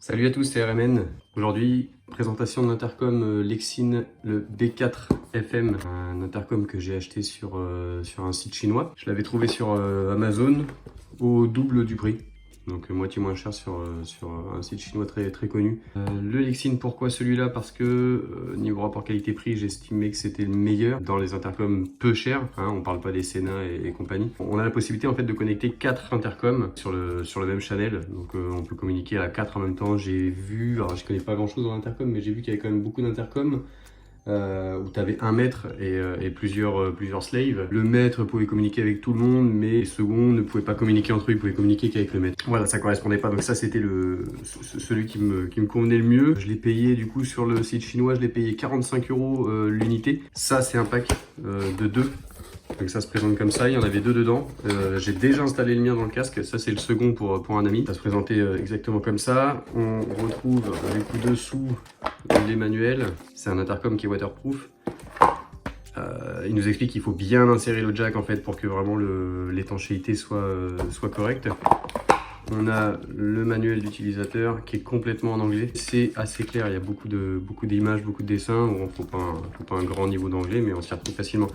Salut à tous, c'est RMN. Aujourd'hui, présentation de l'intercom Lexin, le B4 FM, un intercom que j'ai acheté sur un site chinois. Je l'avais trouvé sur Amazon au double du prix, donc moitié moins cher sur un site chinois très connu. Le Lexin, pourquoi celui-là? Parce que niveau rapport qualité-prix, j'estimais que c'était le meilleur dans les intercoms peu chers, hein, on parle pas des Sena et compagnie. On a la possibilité en fait de connecter 4 intercoms sur le même channel, donc on peut communiquer à 4 en même temps. J'ai vu, alors je connais pas grand chose dans l'intercom, mais j'ai vu qu'il y avait quand même beaucoup d'intercoms. Où tu avais un maître et plusieurs slaves. Le maître pouvait communiquer avec tout le monde, mais les seconds ne pouvaient pas communiquer entre eux, ils pouvaient communiquer qu'avec le maître. Voilà, ça correspondait pas, donc ça c'était celui qui me convenait le mieux. Je l'ai payé du coup sur le site chinois, je l'ai payé 45 € l'unité. Ça c'est un pack de 2. Donc ça se présente comme ça, il y en avait 2 dedans. J'ai déjà installé le mien dans le casque, ça c'est le second pour un ami. Ça se présentait exactement comme ça. On retrouve du coup dessous les manuels. C'est un intercom qui est waterproof. Il nous explique qu'il faut bien insérer le jack en fait pour que vraiment l'étanchéité soit correcte. On a le manuel d'utilisateur qui est complètement en anglais. C'est assez clair, il y a beaucoup d'images, beaucoup de dessins. Bon, faut pas un grand niveau d'anglais, mais on s'y retrouve facilement.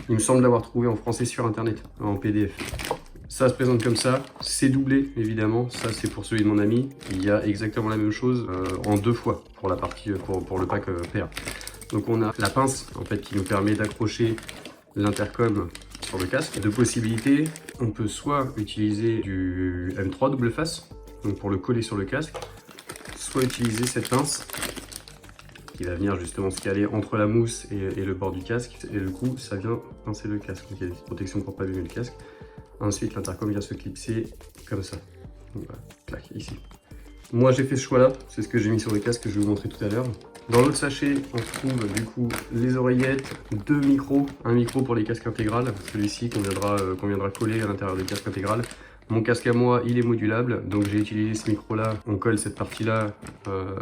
Il me semble l'avoir trouvé en français sur internet, en PDF. Ça se présente comme ça, c'est doublé évidemment, ça c'est pour celui de mon ami. Il y a exactement la même chose en 2 fois pour la partie pour le pack pair. Donc on a la pince en fait qui nous permet d'accrocher l'intercom sur le casque. 2 possibilités, on peut soit utiliser du M3 double face, donc pour le coller sur le casque, soit utiliser cette pince qui va venir justement se caler entre la mousse et le bord du casque, et du coup ça vient pincer le casque. Donc il y a des petites protections pour pas abîmer le casque. Ensuite l'intercom vient se clipser comme ça. Donc, voilà, clac, ici. Moi j'ai fait ce choix là, c'est ce que j'ai mis sur le casque que je vais vous montrer tout à l'heure. Dans l'autre sachet, on trouve du coup les oreillettes, 2 micros, un micro pour les casques intégrales, celui-ci qu'on viendra coller à l'intérieur du casque intégral. Mon casque à moi, il est modulable, donc j'ai utilisé ce micro-là, on colle cette partie-là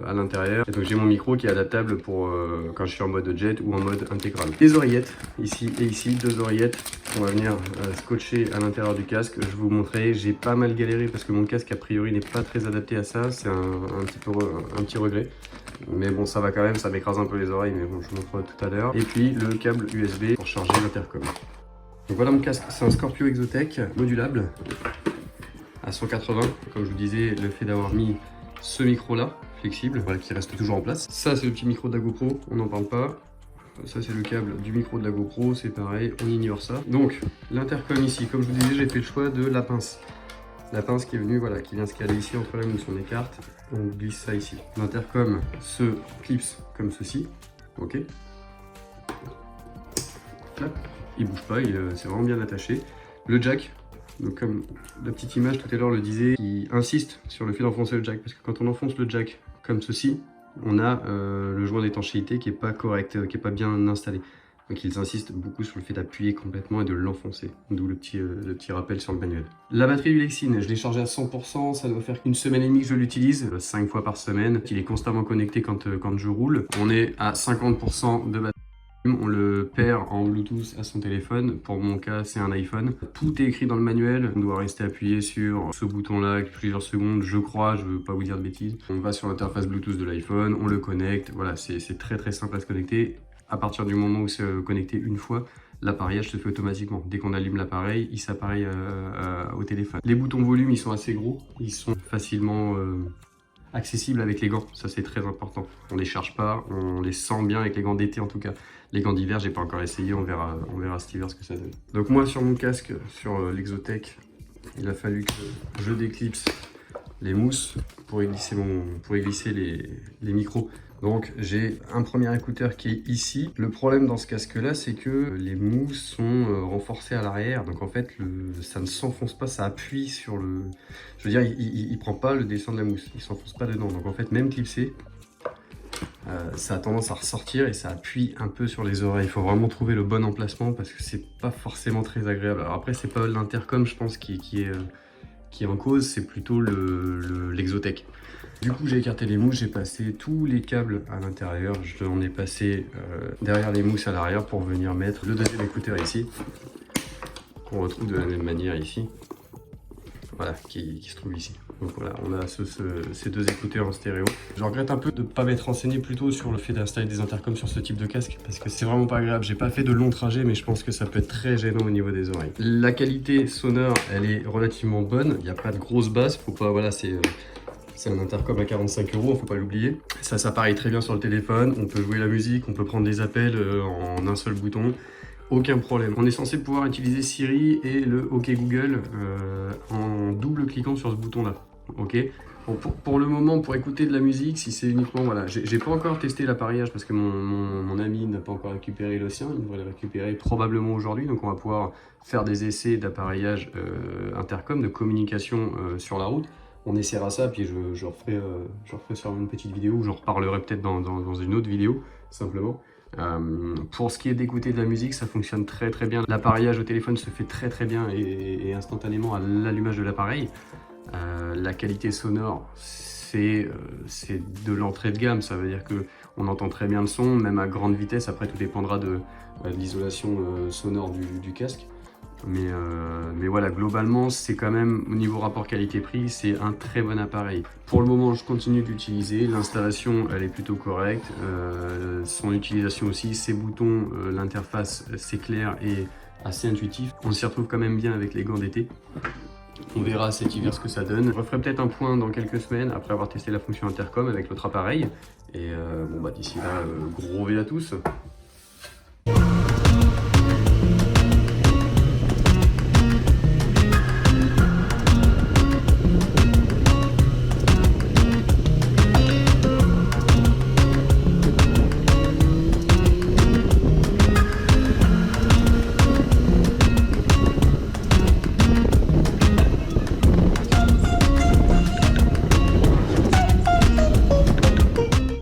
à l'intérieur. Et donc j'ai mon micro qui est adaptable pour quand je suis en mode jet ou en mode intégral. Les oreillettes, ici et ici, 2 oreillettes qu'on va venir scotcher à l'intérieur du casque. Je vais vous montrer, j'ai pas mal galéré parce que mon casque a priori n'est pas très adapté à ça, c'est un petit regret. Mais bon, ça va quand même, ça m'écrase un peu les oreilles, mais bon, je vous montrerai tout à l'heure. Et puis le câble USB pour charger l'intercom. Donc voilà mon casque, c'est un Scorpio Exotech modulable à 180. Comme je vous disais, le fait d'avoir mis ce micro là, flexible, voilà, qui reste toujours en place. Ça c'est le petit micro de la GoPro, on n'en parle pas. Ça c'est le câble du micro de la GoPro, c'est pareil, on ignore ça. Donc l'intercom ici, comme je vous disais, j'ai fait le choix de la pince. La pince qui est venue, voilà, qui vient se caler ici entre la mousse, on écarte, on glisse ça ici. L'intercom se clipse comme ceci, ok. Là, il bouge pas, c'est vraiment bien attaché. Le jack, donc comme la petite image tout à l'heure le disait, il insiste sur le fait d'enfoncer le jack, parce que quand on enfonce le jack comme ceci, on a le joint d'étanchéité qui est pas correct, qui est pas bien installé. Donc ils insistent beaucoup sur le fait d'appuyer complètement et de l'enfoncer, d'où le petit rappel sur le manuel. La batterie du Lexin, je l'ai chargée à 100%, ça doit faire qu'une semaine et demie que je l'utilise, 5 fois par semaine. Il est constamment connecté quand je roule. On est à 50% de batterie. On le perd en Bluetooth à son téléphone. Pour mon cas, c'est un iPhone. Tout est écrit dans le manuel. On doit rester appuyé sur ce bouton-là plusieurs secondes, je crois, je veux pas vous dire de bêtises. On va sur l'interface Bluetooth de l'iPhone, on le connecte. Voilà, c'est très simple à se connecter. À partir du moment où c'est connecté une fois, l'appareillage se fait automatiquement. Dès qu'on allume l'appareil, il s'appareille au téléphone. Les boutons volume, ils sont assez gros. Ils sont facilement accessibles avec les gants. Ça, c'est très important. On les charge pas, on les sent bien avec les gants d'été en tout cas. Les gants d'hiver, j'ai pas encore essayé. On verra cet hiver ce que ça donne. Donc moi, sur mon casque, sur l'Exotech, il a fallu que je déclipse les mousses pour y glisser les micros. Donc j'ai un premier écouteur qui est ici. Le problème dans ce casque là, c'est que les mousses sont renforcées à l'arrière, donc en fait ça ne s'enfonce pas, ça appuie sur le... Je veux dire, il prend pas le dessin de la mousse, il s'enfonce pas dedans, donc en fait même clipsé, ça a tendance à ressortir et ça appuie un peu sur les oreilles. Il faut vraiment trouver le bon emplacement parce que c'est pas forcément très agréable. Alors après c'est pas l'intercom je pense qui est en cause, c'est plutôt l'Exotech. Du coup j'ai écarté les mousses, j'ai passé tous les câbles à l'intérieur, j'en ai passé derrière les mousses à l'arrière pour venir mettre le deuxième écouteur ici, qu'on retrouve de la même manière ici, voilà, qui se trouve ici. Donc voilà, on a ces deux écouteurs en stéréo. Je regrette un peu de ne pas m'être renseigné plus tôt sur le fait d'installer des intercoms sur ce type de casque, parce que c'est vraiment pas agréable. J'ai pas fait de longs trajets, mais je pense que ça peut être très gênant au niveau des oreilles. La qualité sonore, elle est relativement bonne. Il n'y a pas de grosse basse, faut pas, voilà, c'est un intercom à 45 €, faut pas l'oublier. Ça s'appareille très bien sur le téléphone. On peut jouer la musique, on peut prendre des appels en un seul bouton. Aucun problème. On est censé pouvoir utiliser Siri et le OK Google en double cliquant sur ce bouton-là. Ok. Bon, pour le moment, pour écouter de la musique, si c'est uniquement, voilà, j'ai pas encore testé l'appareillage parce que mon ami n'a pas encore récupéré le sien. Il devrait le récupérer probablement aujourd'hui, donc on va pouvoir faire des essais d'appareillage intercom, de communication sur la route. On essaiera ça, puis je referai sur une petite vidéo, ou j'en reparlerai peut-être dans une autre vidéo, simplement. Pour ce qui est d'écouter de la musique, ça fonctionne très très bien. L'appareillage au téléphone se fait très très bien et instantanément à l'allumage de l'appareil. La qualité sonore, c'est de l'entrée de gamme, ça veut dire que on entend très bien le son, même à grande vitesse. Après, tout dépendra de l'isolation sonore du casque. Mais voilà, globalement, c'est quand même, au niveau rapport qualité-prix, c'est un très bon appareil. Pour le moment, je continue d'utiliser. L'installation, elle est plutôt correcte. Son utilisation aussi, ses boutons, l'interface, c'est clair et assez intuitif. On s'y retrouve quand même bien avec les gants d'été. On verra cet hiver ce que ça donne. Je referai peut-être un point dans quelques semaines après avoir testé la fonction intercom avec l'autre appareil. Et bon, bah, d'ici là, gros V à tous.